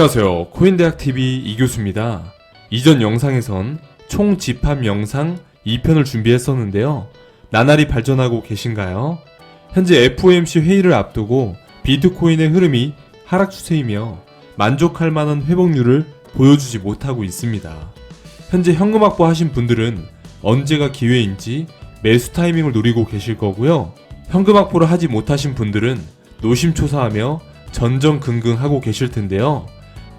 안녕하세요. 코인대학TV 이교수입니다. 이전 영상에선 총 집합 영상 2편을 준비했었는데요. 나날이 발전하고 계신가요? 현재 FOMC 회의를 앞두고 비트코인의 흐름이 하락 추세이며 만족할 만한 회복률을 보여주지 못하고 있습니다. 현재 현금 확보하신 분들은 언제가 기회인지 매수 타이밍을 노리고 계실 거고요. 현금 확보를 하지 못하신 분들은 노심초사하며 전전긍긍하고 계실 텐데요.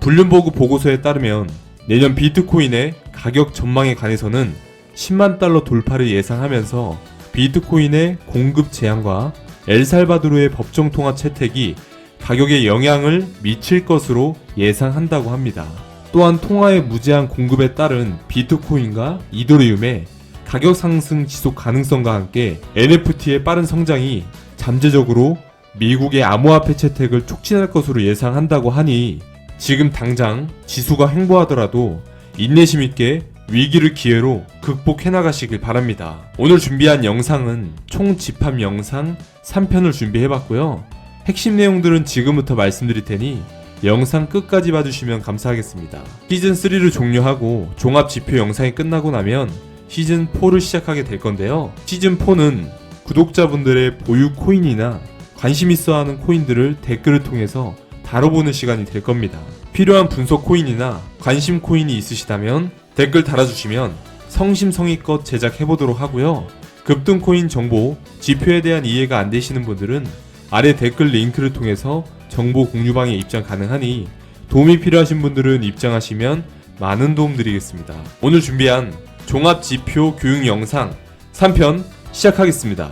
블룸버그 보고서에 따르면 내년 비트코인의 가격 전망에 관해서는 10만 달러 돌파를 예상하면서 비트코인의 공급 제한과 엘살바도르의 법정 통화 채택이 가격에 영향을 미칠 것으로 예상한다고 합니다. 또한 통화의 무제한 공급에 따른 비트코인과 이더리움의 가격 상승 지속 가능성과 함께 NFT의 빠른 성장이 잠재적으로 미국의 암호화폐 채택을 촉진할 것으로 예상한다고 하니 지금 당장 지수가 횡보하더라도 인내심 있게 위기를 기회로 극복해 나가시길 바랍니다. 오늘 준비한 영상은 총 집합 영상 3편을 준비해봤고요. 핵심 내용들은 지금부터 말씀드릴 테니 영상 끝까지 봐주시면 감사하겠습니다. 시즌3를 종료하고 종합지표 영상이 끝나고 나면 시즌4를 시작하게 될 건데요. 시즌4는 구독자분들의 보유 코인이나 관심 있어 하는 코인들을 댓글을 통해서 다뤄보는 시간이 될 겁니다. 필요한 분석 코인이나 관심 코인이 있으시다면 댓글 달아주시면 성심성의껏 제작해보도록 하고요. 급등 코인 정보, 지표에 대한 이해가 안 되시는 분들은 아래 댓글 링크를 통해서 정보 공유방에 입장 가능하니 도움이 필요하신 분들은 입장하시면 많은 도움 드리겠습니다. 오늘 준비한 종합지표 교육 영상 3편 시작하겠습니다.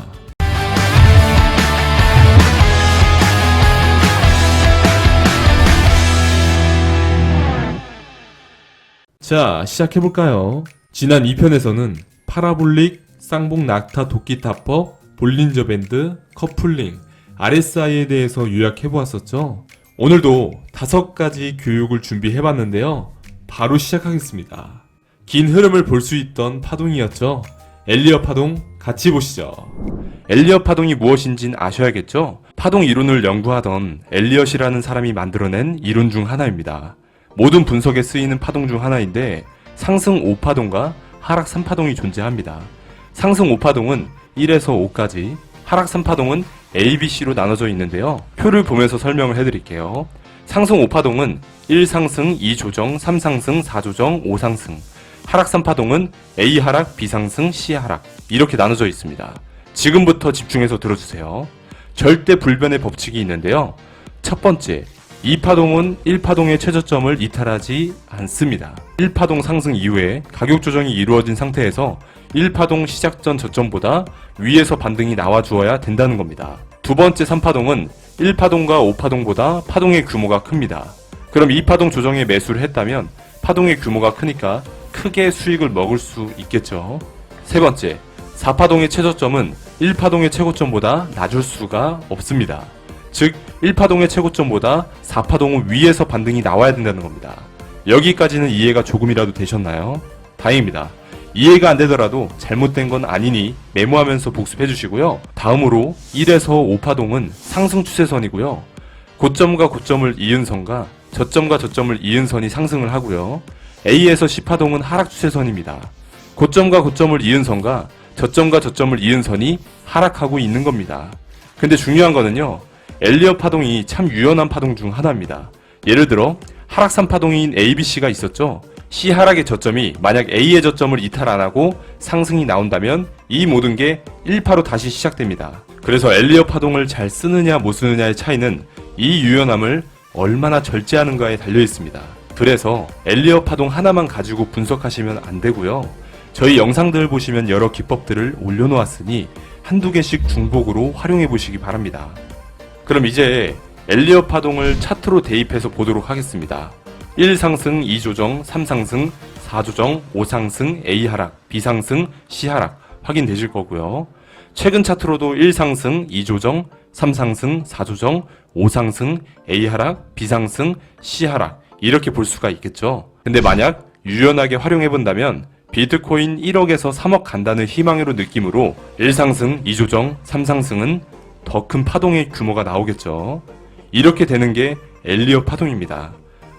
자, 시작해볼까요? 지난 2편에서는 파라볼릭, 쌍봉 낙타 도끼 타법, 볼린저 밴드, 커플링, RSI에 대해서 요약해보았었죠. 오늘도 5가지 교육을 준비해봤는데요. 바로 시작하겠습니다. 긴 흐름을 볼 수 있던 파동이었죠. 엘리엇 파동 같이 보시죠. 엘리엇 파동이 무엇인진 아셔야겠죠? 파동 이론을 연구하던 엘리엇이라는 사람이 만들어낸 이론 중 하나입니다. 모든 분석에 쓰이는 파동 중 하나인데 상승 5파동과 하락 3파동이 존재합니다. 상승 5파동은 1에서 5까지, 하락 3파동은 A, B, C로 나눠져 있는데요. 표를 보면서 설명을 해드릴게요. 상승 5파동은 1상승, 2조정, 3상승, 4조정, 5상승. 하락 3파동은 A 하락, B 상승, C 하락 이렇게 나눠져 있습니다. 지금부터 집중해서 들어주세요. 절대 불변의 법칙이 있는데요. 첫 번째, 2파동은 1파동의 최저점을 이탈하지 않습니다. 1파동 상승 이후에 가격 조정이 이루어진 상태에서 1파동 시작 전 저점보다 위에서 반등이 나와주어야 된다는 겁니다. 두 번째 3파동은 1파동과 5파동보다 파동의 규모가 큽니다. 그럼 2파동 조정에 매수를 했다면 파동의 규모가 크니까 크게 수익을 먹을 수 있겠죠. 세 번째, 4파동의 최저점은 1파동의 최고점보다 낮을 수가 없습니다. 즉 1파동의 최고점보다 4파동은 위에서 반등이 나와야 된다는 겁니다. 여기까지는 이해가 조금이라도 되셨나요? 다행입니다. 이해가 안 되더라도 잘못된 건 아니니 메모하면서 복습해 주시고요. 다음으로 1에서 5파동은 상승 추세선이고요. 고점과 고점을 이은 선과 저점과 저점을 이은 선이 상승을 하고요. A에서 10파동은 하락 추세선입니다. 고점과 고점을 이은 선과 저점을 이은 선이 하락하고 있는 겁니다. 근데 중요한 거는요. 엘리엇 파동이 참 유연한 파동 중 하나입니다. 예를 들어 하락 3파동인 ABC가 있었죠. C 하락의 저점이 만약 A의 저점을 이탈 안하고 상승이 나온다면 이 모든 게 1파로 다시 시작됩니다. 그래서 엘리엇 파동을 잘 쓰느냐 못 쓰느냐의 차이는 이 유연함을 얼마나 절제하는가에 달려있습니다. 그래서 엘리엇 파동 하나만 가지고 분석하시면 안 되고요. 저희 영상들 보시면 여러 기법들을 올려놓았으니 한두 개씩 중복으로 활용해 보시기 바랍니다. 그럼 이제 엘리엇 파동을 차트로 대입해서 보도록 하겠습니다. 1상승, 2조정, 3상승, 4조정, 5상승, A 하락, B 상승, C 하락 확인되실 거고요. 최근 차트로도 1상승, 2조정, 3상승, 4조정, 5상승, A 하락, B 상승, C 하락 이렇게 볼 수가 있겠죠. 근데 만약 유연하게 활용해 본다면 비트코인 1억에서 3억 간다는 희망으로 느낌으로 1상승, 2조정, 3상승은 더 큰 파동의 규모가 나오겠죠. 이렇게 되는 게 엘리엇 파동입니다.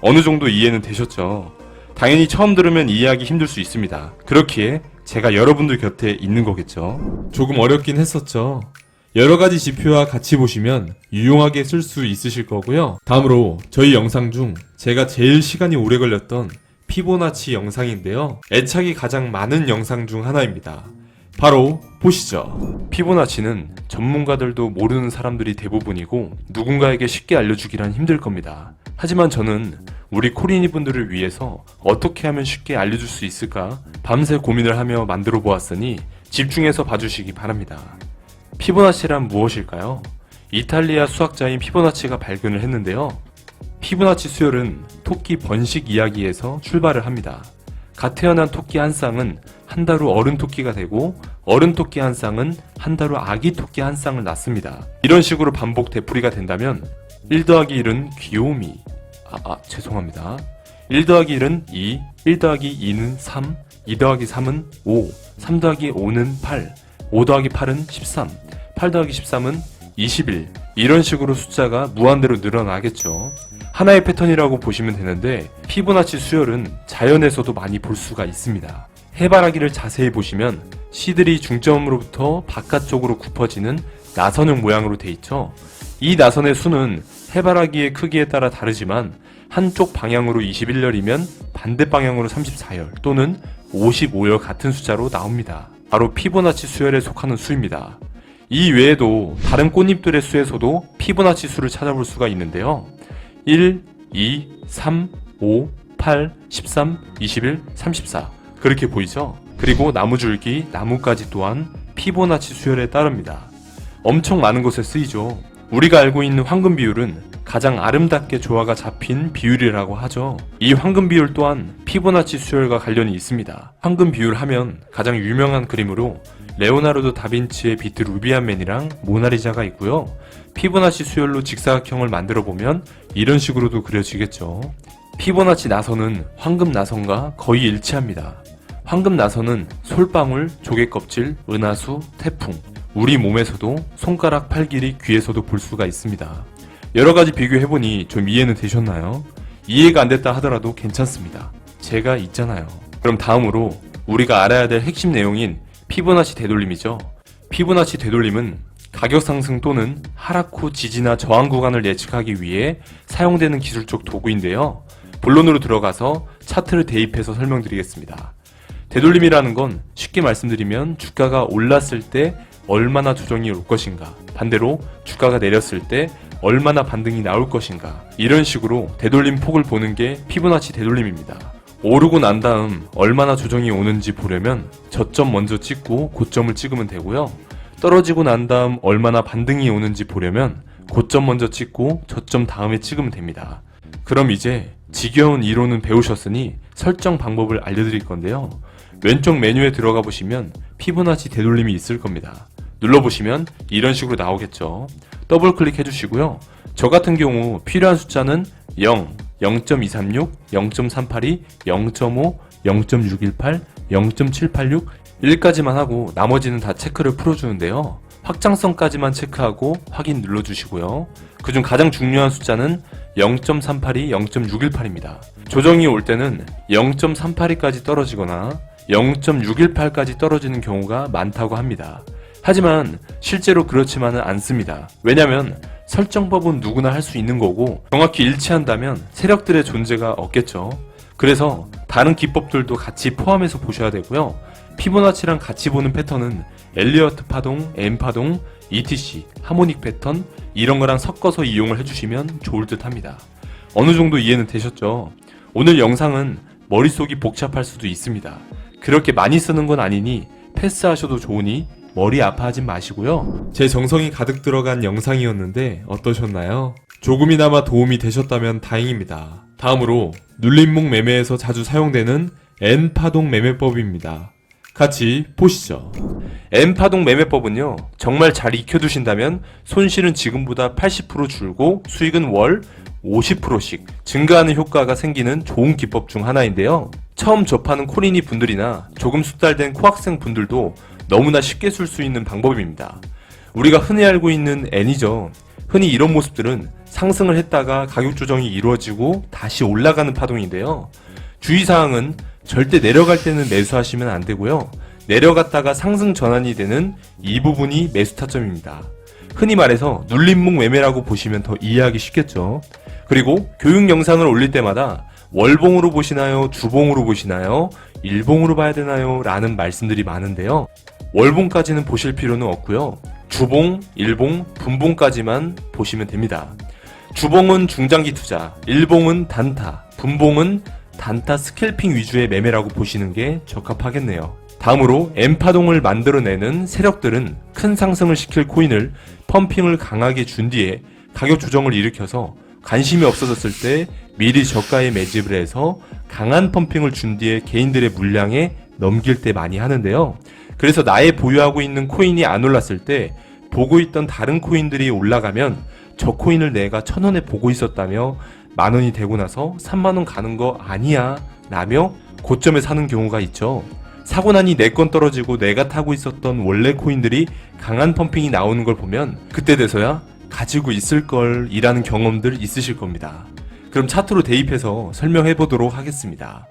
어느 정도 이해는 되셨죠? 당연히 처음 들으면 이해하기 힘들 수 있습니다. 그렇기에 제가 여러분들 곁에 있는 거겠죠. 조금 어렵긴 했었죠. 여러 가지 지표와 같이 보시면 유용하게 쓸 수 있으실 거고요. 다음으로 저희 영상 중 제가 제일 시간이 오래 걸렸던 피보나치 영상인데요. 애착이 가장 많은 영상 중 하나입니다. 바로 보시죠. 피보나치는 전문가들도 모르는 사람들이 대부분이고 누군가에게 쉽게 알려주기란 힘들 겁니다. 하지만 저는 우리 코리니 분들을 위해서 어떻게 하면 쉽게 알려줄 수 있을까 밤새 고민을 하며 만들어 보았으니 집중해서 봐주시기 바랍니다. 피보나치란 무엇일까요? 이탈리아 수학자인 피보나치가 발견을 했는데요. 피보나치 수열은 토끼 번식 이야기에서 출발을 합니다. 갓 태어난 토끼 한 쌍은 한 달 후 어른 토끼가 되고 어른 토끼 한 쌍은 한 달 후 아기 토끼 한 쌍을 낳습니다. 이런 식으로 반복 되풀이가 된다면 1 더하기 1은 귀요미 죄송합니다. 1 더하기 1은 2, 1 더하기 2는 3, 2 더하기 3은 5, 3 더하기 5는 8, 5 더하기 8은 13, 8 더하기 13은 21 이런 식으로 숫자가 무한대로 늘어나겠죠. 하나의 패턴이라고 보시면 되는데 피보나치 수열은 자연에서도 많이 볼 수가 있습니다. 해바라기를 자세히 보시면 씨들이 중점으로부터 바깥쪽으로 굽어지는 나선형 모양으로 돼 있죠. 이 나선의 수는 해바라기의 크기에 따라 다르지만 한쪽 방향으로 21열이면 반대 방향으로 34열 또는 55열 같은 숫자로 나옵니다. 바로 피보나치 수열에 속하는 수입니다. 이 외에도 다른 꽃잎들의 수에서도 피보나치 수를 찾아볼 수가 있는데요. 1, 2, 3, 5, 8, 13, 21, 34 그렇게 보이죠? 그리고 나무줄기, 나무까지 또한 피보나치 수열에 따릅니다. 엄청 많은 곳에 쓰이죠. 우리가 알고 있는 황금 비율은 가장 아름답게 조화가 잡힌 비율이라고 하죠. 이 황금 비율 또한 피보나치 수열과 관련이 있습니다. 황금 비율 하면 가장 유명한 그림으로 레오나르도 다빈치의 비트 루비안맨이랑 모나리자가 있고요. 피보나치 수열로 직사각형을 만들어 보면 이런 식으로도 그려지겠죠. 피보나치 나선은 황금 나선과 거의 일치합니다. 황금 나선은 솔방울, 조개껍질, 은하수, 태풍, 우리 몸에서도 손가락 팔 길이 귀에서도 볼 수가 있습니다. 여러가지 비교해보니 좀 이해는 되셨나요? 이해가 안 됐다 하더라도 괜찮습니다. 제가 있잖아요. 그럼 다음으로 우리가 알아야 될 핵심 내용인 피보나치 되돌림이죠. 피보나치 되돌림은 가격 상승 또는 하락 후 지지나 저항 구간을 예측하기 위해 사용되는 기술적 도구인데요. 본론으로 들어가서 차트를 대입해서 설명드리겠습니다. 되돌림이라는 건 쉽게 말씀드리면 주가가 올랐을 때 얼마나 조정이 올 것인가, 반대로 주가가 내렸을 때 얼마나 반등이 나올 것인가, 이런 식으로 되돌림 폭을 보는 게 피보나치 되돌림입니다. 오르고 난 다음 얼마나 조정이 오는지 보려면 저점 먼저 찍고 고점을 찍으면 되고요. 떨어지고 난 다음 얼마나 반등이 오는지 보려면 고점 먼저 찍고 저점 다음에 찍으면 됩니다. 그럼 이제 지겨운 이론은 배우셨으니 설정 방법을 알려드릴 건데요. 왼쪽 메뉴에 들어가 보시면 피보나치 되돌림이 있을 겁니다. 눌러보시면 이런 식으로 나오겠죠. 더블 클릭해 주시고요. 저 같은 경우 필요한 숫자는 0, 0.236, 0.382, 0.5, 0.618, 0.786, 1까지만 하고 나머지는 다 체크를 풀어주는데요. 확장성까지만 체크하고 확인 눌러주시고요. 그중 가장 중요한 숫자는 0.382, 0.618입니다. 조정이 올 때는 0.382까지 떨어지거나 0.618까지 떨어지는 경우가 많다고 합니다. 하지만 실제로 그렇지만은 않습니다. 왜냐면 설정법은 누구나 할 수 있는 거고 정확히 일치한다면 세력들의 존재가 없겠죠. 그래서 다른 기법들도 같이 포함해서 보셔야 되고요. 피보나치랑 같이 보는 패턴은 엘리어트 파동, M 파동, ETC, 하모닉 패턴 이런 거랑 섞어서 이용을 해주시면 좋을 듯 합니다. 어느 정도 이해는 되셨죠? 오늘 영상은 머릿속이 복잡할 수도 있습니다. 그렇게 많이 쓰는 건 아니니 패스하셔도 좋으니 머리 아파하진 마시고요. 제 정성이 가득 들어간 영상이었는데 어떠셨나요? 조금이나마 도움이 되셨다면 다행입니다. 다음으로 눌림목 매매에서 자주 사용되는 N파동 매매법입니다. 같이 보시죠. N파동 매매법은요, 정말 잘 익혀두신다면 손실은 지금보다 80% 줄고 수익은 월 50%씩 증가하는 효과가 생기는 좋은 기법 중 하나인데요. 처음 접하는 코리니 분들이나 조금 숙달된 코학생 분들도 너무나 쉽게 쓸 수 있는 방법입니다. 우리가 흔히 알고 있는 N이죠. 흔히 이런 모습들은 상승을 했다가 가격 조정이 이루어지고 다시 올라가는 파동인데요. 주의사항은 절대 내려갈 때는 매수하시면 안 되고요. 내려갔다가 상승 전환이 되는 이 부분이 매수 타점입니다. 흔히 말해서 눌림목 매매라고 보시면 더 이해하기 쉽겠죠. 그리고 교육 영상을 올릴 때마다 월봉으로 보시나요? 주봉으로 보시나요? 일봉으로 봐야 되나요? 라는 말씀들이 많은데요. 월봉까지는 보실 필요는 없고요. 주봉, 일봉, 분봉까지만 보시면 됩니다. 주봉은 중장기 투자, 일봉은 단타, 분봉은 단타 스캘핑 위주의 매매라고 보시는 게 적합하겠네요. 다음으로 M파동을 만들어내는 세력들은 큰 상승을 시킬 코인을 펌핑을 강하게 준 뒤에 가격 조정을 일으켜서 관심이 없어졌을 때 미리 저가에 매집을 해서 강한 펌핑을 준 뒤에 개인들의 물량에 넘길 때 많이 하는데요. 그래서 나의 보유하고 있는 코인이 안 올랐을 때 보고 있던 다른 코인들이 올라가면 저 코인을 내가 1,000원에 보고 있었다며 만원이 되고 나서 3만원 가는 거 아니야 라며 고점에 사는 경우가 있죠. 사고 나니 내 건 떨어지고 내가 타고 있었던 원래 코인들이 강한 펌핑이 나오는 걸 보면 그때 돼서야 가지고 있을 걸 이라는 경험들 있으실 겁니다. 그럼 차트로 대입해서 설명해 보도록 하겠습니다.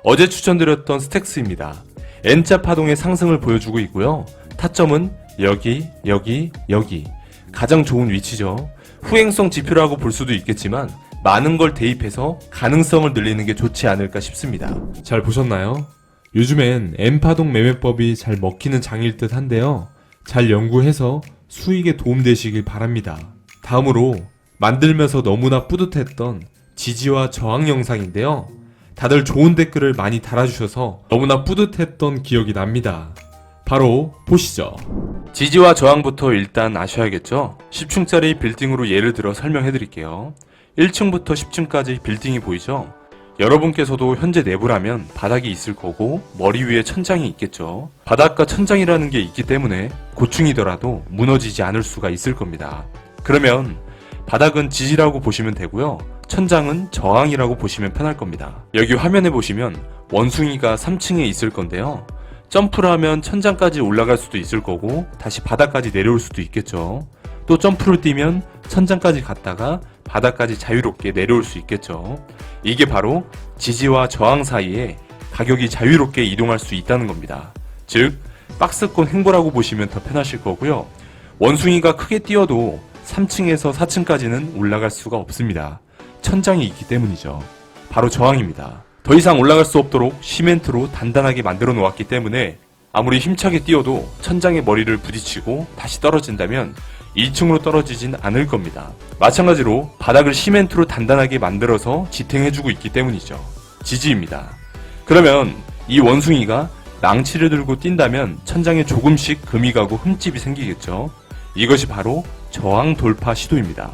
어제 추천드렸던 스택스입니다. N자 파동의 상승을 보여주고 있고요. 타점은 여기, 여기, 여기. 가장 좋은 위치죠. 후행성 지표라고 볼 수도 있겠지만 많은 걸 대입해서 가능성을 늘리는 게 좋지 않을까 싶습니다. 잘 보셨나요? 요즘엔 M파동 매매법이 잘 먹히는 장일 듯 한데요. 잘 연구해서 수익에 도움되시길 바랍니다. 다음으로 만들면서 너무나 뿌듯했던 지지와 저항 영상인데요. 다들 좋은 댓글을 많이 달아주셔서 너무나 뿌듯했던 기억이 납니다. 바로 보시죠. 지지와 저항부터 일단 아셔야겠죠? 10층짜리 빌딩으로 예를 들어 설명해 드릴게요. 1층부터 10층까지 빌딩이 보이죠? 여러분께서도 현재 내부라면 바닥이 있을 거고 머리 위에 천장이 있겠죠. 바닥과 천장이라는 게 있기 때문에 고층이더라도 무너지지 않을 수가 있을 겁니다. 그러면 바닥은 지지라고 보시면 되고요. 천장은 저항이라고 보시면 편할 겁니다. 여기 화면에 보시면 원숭이가 3층에 있을 건데요. 점프를 하면 천장까지 올라갈 수도 있을 거고 다시 바닥까지 내려올 수도 있겠죠. 또 점프를 뛰면 천장까지 갔다가 바닥까지 자유롭게 내려올 수 있겠죠. 이게 바로 지지와 저항 사이에 가격이 자유롭게 이동할 수 있다는 겁니다. 즉 박스권 횡보라고 보시면 더 편하실 거고요. 원숭이가 크게 뛰어도 3층에서 4층까지는 올라갈 수가 없습니다. 천장이 있기 때문이죠. 바로 저항입니다. 더 이상 올라갈 수 없도록 시멘트로 단단하게 만들어 놓았기 때문에 아무리 힘차게 뛰어도 천장에 머리를 부딪히고 다시 떨어진다면 2층으로 떨어지진 않을 겁니다. 마찬가지로 바닥을 시멘트로 단단하게 만들어서 지탱해주고 있기 때문이죠. 지지입니다. 그러면 이 원숭이가 망치를 들고 뛴다면 천장에 조금씩 금이 가고 흠집이 생기겠죠. 이것이 바로 저항 돌파 시도입니다.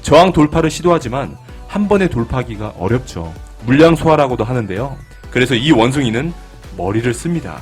저항 돌파를 시도하지만 한 번에 돌파하기가 어렵죠. 물량 소화라고도 하는데요. 그래서 이 원숭이는 머리를 씁니다.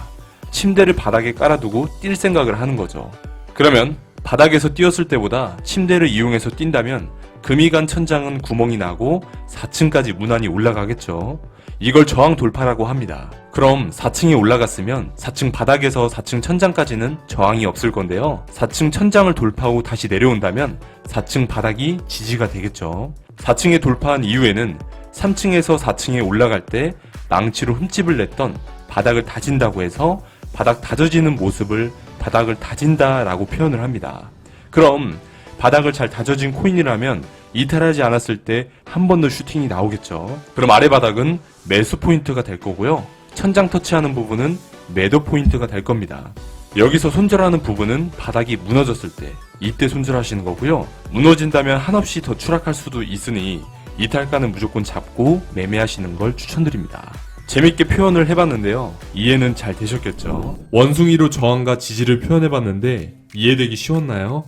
침대를 바닥에 깔아두고 뛸 생각을 하는 거죠. 그러면 바닥에서 뛰었을 때보다 침대를 이용해서 뛴다면 금이 간 천장은 구멍이 나고 4층까지 무난히 올라가겠죠. 이걸 저항 돌파라고 합니다. 그럼 4층에 올라갔으면 4층 바닥에서 4층 천장까지는 저항이 없을 건데요. 4층 천장을 돌파 후 다시 내려온다면 4층 바닥이 지지가 되겠죠. 4층에 돌파한 이후에는 3층에서 4층에 올라갈 때 망치로 흠집을 냈던 바닥을 다진다고 해서 바닥 다져지는 모습을 바닥을 다진다 라고 표현을 합니다. 그럼 바닥을 잘 다져진 코인이라면 이탈하지 않았을 때 한 번 더 슈팅이 나오겠죠. 그럼 아래 바닥은 매수 포인트가 될 거고요. 천장 터치하는 부분은 매도 포인트가 될 겁니다. 여기서 손절하는 부분은 바닥이 무너졌을 때 이때 손절하시는 거고요. 무너진다면 한없이 더 추락할 수도 있으니 이탈가는 무조건 잡고 매매하시는 걸 추천드립니다. 재밌게 표현을 해봤는데요. 이해는 잘 되셨겠죠? 원숭이로 저항과 지지를 표현해봤는데 이해되기 쉬웠나요?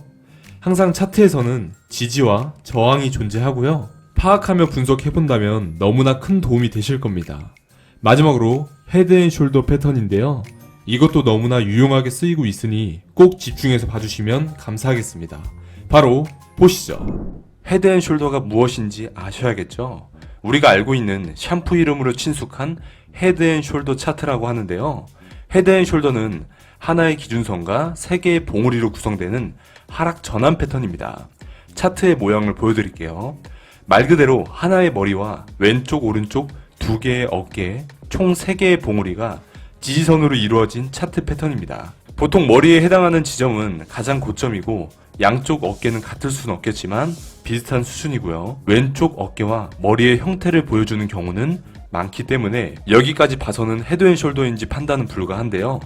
항상 차트에서는 지지와 저항이 존재하고요. 파악하며 분석해본다면 너무나 큰 도움이 되실 겁니다. 마지막으로 헤드앤숄더 패턴인데요. 이것도 너무나 유용하게 쓰이고 있으니 꼭 집중해서 봐주시면 감사하겠습니다. 바로 보시죠. 헤드앤숄더가 무엇인지 아셔야겠죠? 우리가 알고 있는 샴푸 이름으로 친숙한 헤드앤숄더 차트라고 하는데요. 헤드앤숄더는 하나의 기준선과 3개의 봉우리로 구성되는 하락 전환 패턴입니다. 차트의 모양을 보여드릴게요. 말 그대로 하나의 머리와 왼쪽 오른쪽 두 개의 어깨, 총 3개의 봉우리가 지지선으로 이루어진 차트 패턴입니다. 보통 머리에 해당하는 지점은 가장 고점이고 양쪽 어깨는 같을 수는 없겠지만 비슷한 수준이고요. 왼쪽 어깨와 머리의 형태를 보여주는 경우는 많기 때문에 여기까지 봐서는 헤드앤숄더인지 판단은 불가한데요.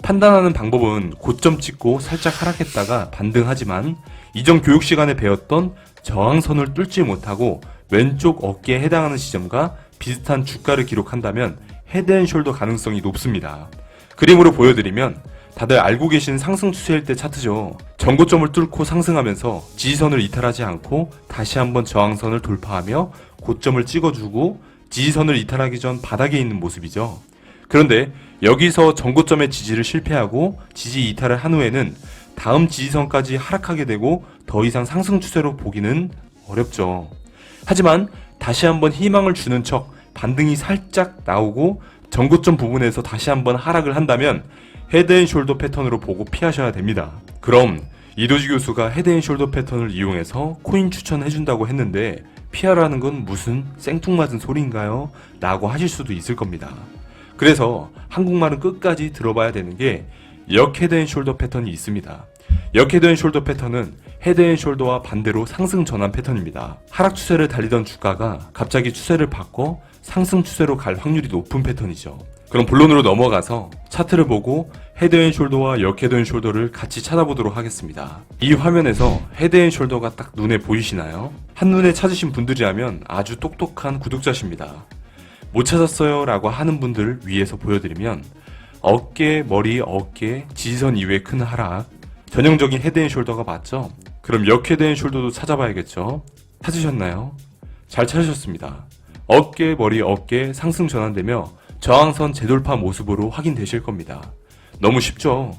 판단하는 방법은 고점 찍고 살짝 하락했다가 반등하지만 이전 교육 시간에 배웠던 저항선을 뚫지 못하고 왼쪽 어깨에 해당하는 지점과 비슷한 주가를 기록한다면 헤드앤숄더 가능성이 높습니다. 그림으로 보여드리면 다들 알고 계신 상승 추세일 때 차트죠. 전고점을 뚫고 상승하면서 지지선을 이탈하지 않고 다시 한번 저항선을 돌파하며 고점을 찍어주고 지지선을 이탈하기 전 바닥에 있는 모습이죠. 그런데 여기서 전고점의 지지를 실패하고 지지 이탈을 한 후에는 다음 지지선까지 하락하게 되고 더 이상 상승 추세로 보기는 어렵죠. 하지만 다시 한번 희망을 주는 척 반등이 살짝 나오고 전고점 부분에서 다시 한번 하락을 한다면 헤드앤숄더 패턴으로 보고 피하셔야 됩니다. 그럼 이도지 교수가 헤드앤숄더 패턴을 이용해서 코인 추천해준다고 했는데 피하라는 건 무슨 생뚱맞은 소리인가요? 라고 하실 수도 있을 겁니다. 그래서 한국말은 끝까지 들어봐야 되는 게 역 헤드앤숄더 패턴이 있습니다. 역 헤드앤숄더 패턴은 헤드앤숄더와 반대로 상승 전환 패턴입니다. 하락 추세를 달리던 주가가 갑자기 추세를 바꿔 상승 추세로 갈 확률이 높은 패턴이죠. 그럼 본론으로 넘어가서 차트를 보고 헤드앤숄더와 역 헤드앤숄더를 같이 찾아보도록 하겠습니다. 이 화면에서 헤드앤숄더가 딱 눈에 보이시나요? 한눈에 찾으신 분들이라면 아주 똑똑한 구독자십니다. 못 찾았어요 라고 하는 분들을 위해서 보여드리면 어깨, 머리, 어깨, 지지선 이후에 큰 하락, 전형적인 헤드앤숄더가 맞죠? 그럼 역 헤드앤숄더도 찾아봐야겠죠? 찾으셨나요? 잘 찾으셨습니다. 어깨, 머리, 어깨 상승 전환되며 저항선 재돌파 모습으로 확인되실 겁니다. 너무 쉽죠?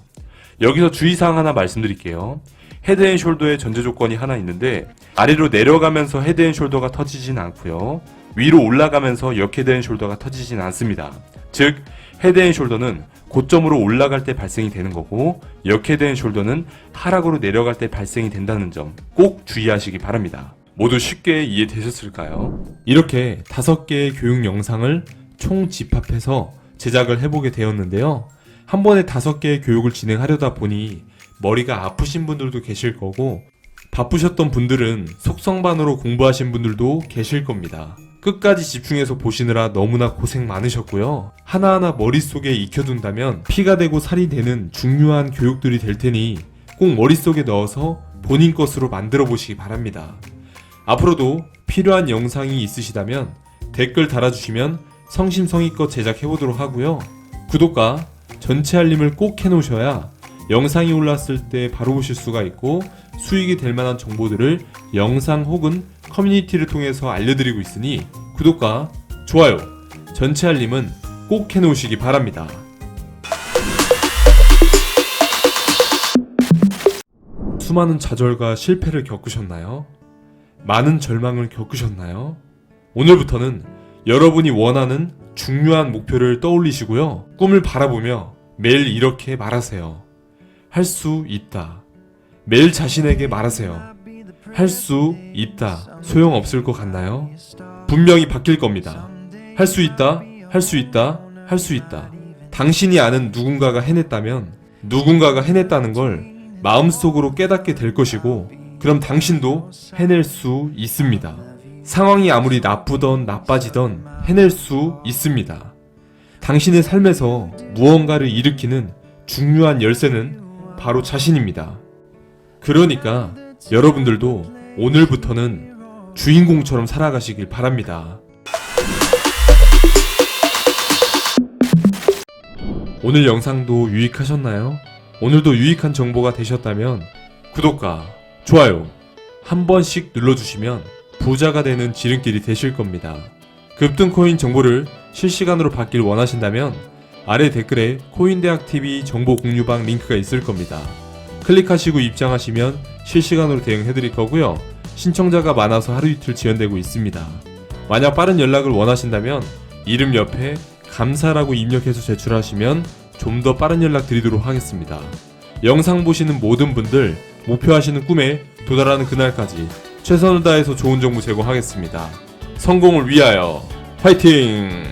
여기서 주의사항 하나 말씀드릴게요. 헤드앤숄더의 전제 조건이 하나 있는데 아래로 내려가면서 헤드앤숄더가 터지진 않고요. 위로 올라가면서 역 헤드앤숄더가 터지진 않습니다. 즉 헤드앤숄더는 고점으로 올라갈 때 발생이 되는 거고 역 헤드앤숄더는 하락으로 내려갈 때 발생이 된다는 점 꼭 주의하시기 바랍니다. 모두 쉽게 이해되셨을까요? 이렇게 5개의 교육 영상을 총 집합해서 제작을 해보게 되었는데요. 한 번에 5개의 교육을 진행하려다 보니 머리가 아프신 분들도 계실 거고 바쁘셨던 분들은 속성반으로 공부하신 분들도 계실 겁니다. 끝까지 집중해서 보시느라 너무나 고생 많으셨고요. 하나하나 머릿속에 익혀둔다면 피가 되고 살이 되는 중요한 교육들이 될 테니 꼭 머릿속에 넣어서 본인 것으로 만들어 보시기 바랍니다. 앞으로도 필요한 영상이 있으시다면 댓글 달아주시면 성심성의껏 제작해보도록 하고요. 구독과 전체 알림을 꼭 해놓으셔야 영상이 올랐을 때 바로 보실 수가 있고 수익이 될 만한 정보들을 영상 혹은 커뮤니티를 통해서 알려드리고 있으니 구독과 좋아요, 전체 알림은 꼭 해놓으시기 바랍니다. 수많은 좌절과 실패를 겪으셨나요? 많은 절망을 겪으셨나요? 오늘부터는 여러분이 원하는 중요한 목표를 떠올리시고요. 꿈을 바라보며 매일 이렇게 말하세요. 할 수 있다. 매일 자신에게 말하세요. 할 수 있다. 소용없을 것 같나요? 분명히 바뀔 겁니다. 할 수 있다. 할 수 있다. 할 수 있다. 당신이 아는 누군가가 해냈다면 누군가가 해냈다는 걸 마음속으로 깨닫게 될 것이고 그럼 당신도 해낼 수 있습니다. 상황이 아무리 나쁘던 나빠지던 해낼 수 있습니다. 당신의 삶에서 무언가를 일으키는 중요한 열쇠는 바로 자신입니다. 그러니까 여러분들도 오늘부터는 주인공처럼 살아가시길 바랍니다. 오늘 영상도 유익하셨나요? 오늘도 유익한 정보가 되셨다면 구독과 좋아요 한 번씩 눌러주시면 부자가 되는 지름길이 되실 겁니다. 급등코인 정보를 실시간으로 받길 원하신다면 아래 댓글에 코인대학TV 정보 공유방 링크가 있을 겁니다. 클릭하시고 입장하시면 실시간으로 대응해드릴 거고요. 신청자가 많아서 하루 이틀 지연되고 있습니다. 만약 빠른 연락을 원하신다면 이름 옆에 감사라고 입력해서 제출하시면 좀 더 빠른 연락 드리도록 하겠습니다. 영상 보시는 모든 분들 목표하시는 꿈에 도달하는 그날까지 최선을 다해서 좋은 정보 제공하겠습니다. 성공을 위하여 화이팅!